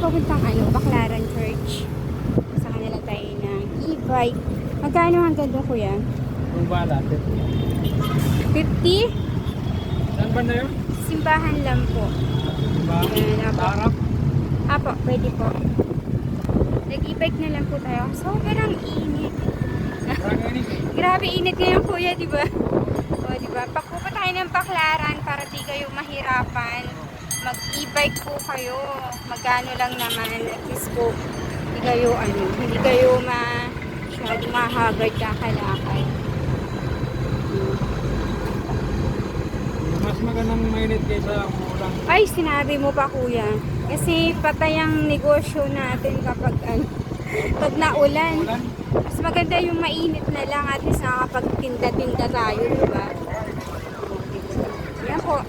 papuntang Baclaran Church. Sa kanila tayo ng e-bike. Magkano hanggang doon, kuya? Kung bala, 50? saan ba na yun? Simbahan lang po. Diba? Ayan, apo. Harap? Apo, pwede po. Nag-e-bike na lang po tayo. Sobrang init. Parang yun eh. Grabe init ngayon, kuya, di ba? O, di ba? Pagpupunta tayo ng Baclaran para di kayo mahirapan. Mag-e-bike po kayo. Magkano lang naman. At least po, hindi kayo masyadong mahagard kakalakad. Mas magandang mainit kaysa umulan. Ay, sinabi mo pa, kuya. Kasi patay ang negosyo natin kapag pag naulan. Umulan? Mas maganda yung mainit na lang at least nakakapagtinda-tinda tayo, di ba? Yan po.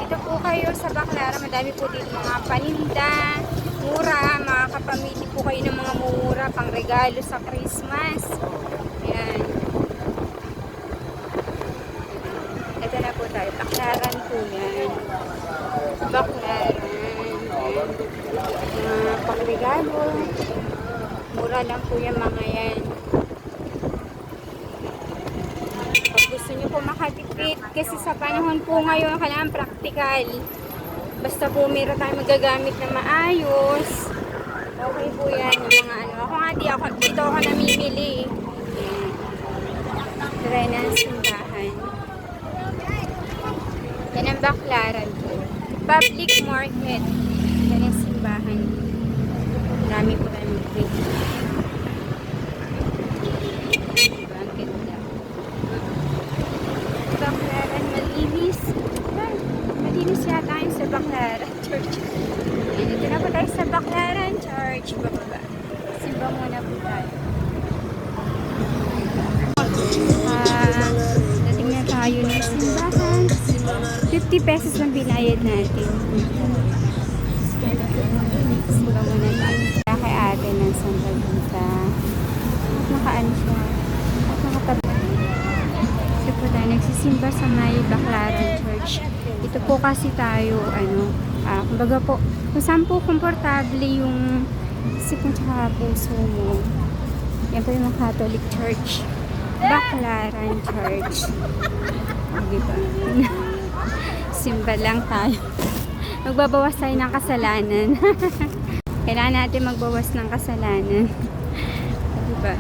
Dito po kayo sa Baclaran. Madami po dito mga paninda, mura. Makakapamili po kayo ng mga mura pang regalo sa Christmas. Yan. Ito na po tayo. Baclaran po yan. Baclaran. Mga pang regalo. Mura lang po yung mga yan. Pag gusto nyo po makatipid, kasi sa panahon po ngayon, kailangan practical. Basta po meron tayo magagamit na maayos. Okay po yan. Yung mga Ako nga dito ako namimili. Try na ang simbahan. Yan ang Baclaran po. Public market. Yan ang simbahan. Marami po tayo mag-pray. Diba? Ang ganda. Baclaran, malinis. Ay, malinis yata yun sa Baclaran Church. Dito na po tayo sa Baclaran Church. Bababa. Simba muna po tayo. Dating na tayo ng simbahan. 50 pesos lang binayad natin. Simba muna tayo. Kay ate ng Santa Rita. At nakaano siya. At nakatabi. Ito po tayo nagsisimba sa may Baclaran Church. Ito po kasi tayo, kumbaga po, kung saan po komportable yung isip mo tsaka puso mo. Yan po yung Catholic Church. Baclaran Church. Diba? Simba lang tayo. Magbabawas tayo ng kasalanan. Kailangan natin magbawas ng kasalanan. Diba?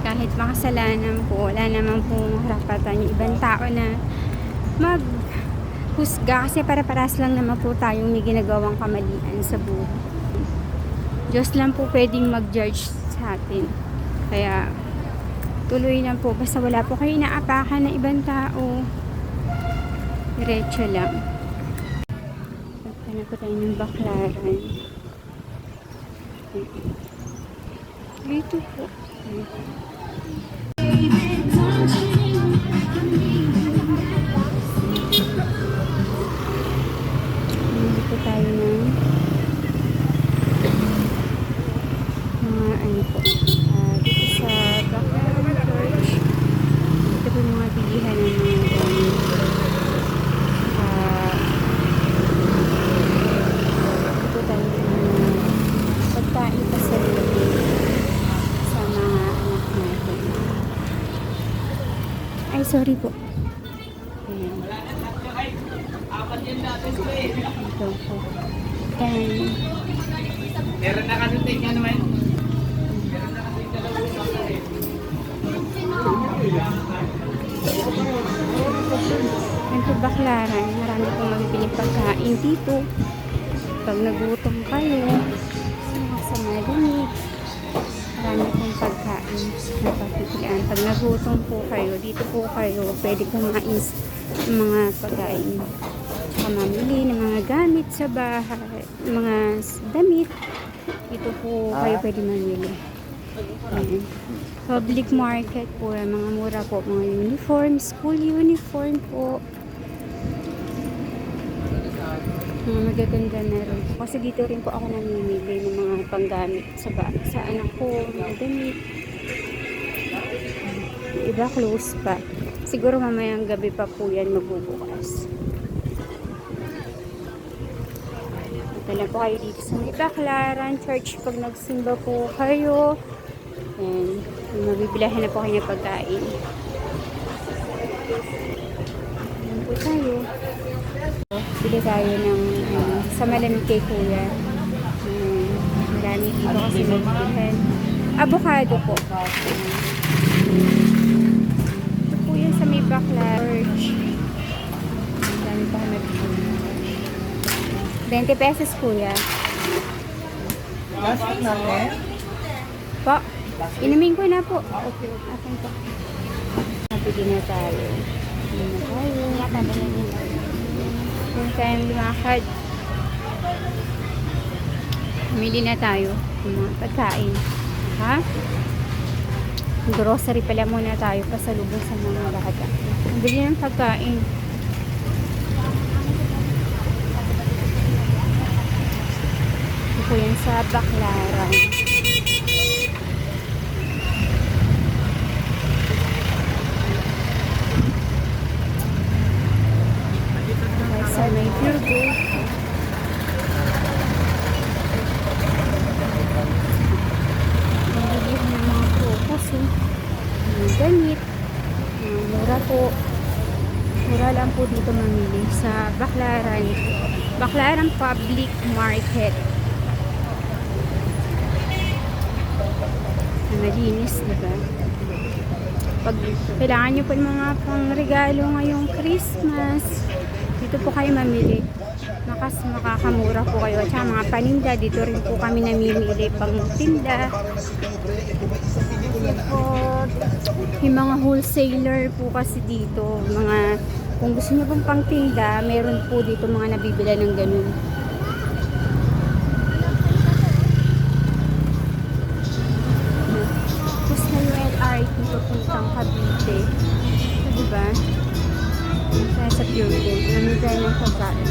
Kahit makasalanan po, wala naman pong harapatan yung ibang tao na maghusga. Kasi para-paras lang naman po tayong may ginagawang kamalian sa buhay. Diyos lang po pwedeng mag-judge sa atin. Kaya, tuloy lang po. Basta wala po kayo inaapakan ng ibang tao. Diretso lang. Pagkana po tayo ng Baclaran. Dito po. Dito tayo ng mga po. Dito sa Baclaran Church. Dito po yung mga bilihan ng mga gamit. Dito tayo ng pagkain pa sa mga anak natin. Ay, sorry po. Ayan. Ito po. Ayan. Meron na kasi tingin ano man. Meron na kasi dalawang mga Ito Baclaran. Marami pong mabibiling pagkain dito. Pag nagutom kayo, sa malamig, marami pong pagkain na pagpipilian. Pag nagutom po kayo, dito po kayo, pwede kumain ng mga pagkain. Saka mamili ng mga gamit sa bahay, mga damit. Dito po kayo pwede mamili. Ayan. Public market po, mga mura po, mga uniform, school uniform po. Mga magaganda na rin po. Kasi dito rin po ako namimili ng mga panggamit sa anak ko, mga damit. Yung iba close pa. Siguro mamayang gabi pa po yan magbubukas. Ito Punta na po kayo dito sa may Baclaran Church pag nagsimba po kayo. And mabibilahan na po kayo ng pagkain. Ayan po tayo. Bili tayo ng sa malamig kay Kuya. Marami dito kasi mabibilahan. Avocado po. Ito po yan sa may Baclaran Church. Marami pa kami mabibilahan. 20 pesos, Kuya. Plastic natin? Po, inumin ko na po. Okay, akin po. Mabili na tayo. Bili na tayo. Kung tayong lumakad. Bumili na tayo ng mga pagkain. Ha? Grocery pala muna tayo pasalubong sa mga bata. Bili ng pagkain. Ito po yan sa Baclaran. Sa may Virgo. Nabilihan ng mga focus. Mga damit. Mura po. Mura lang po dito mamili sa Baclaran. Baclaran Public Market. Malinis, diba? Pag kailangan nyo po ng mga pang regalo ngayong Christmas, dito po kayo mamili. Makakamura po kayo. At saka mga paninda, dito rin po kami namimili pang tinda. Yung mga wholesaler po kasi dito, mga kung gusto nyo pong pang tinda, meron po dito mga nabibila ng ganun. Tapos na yung LRT papuntang Cavite. So, diba? Kaya sa Pure Gold, namin tayo ng pagkain.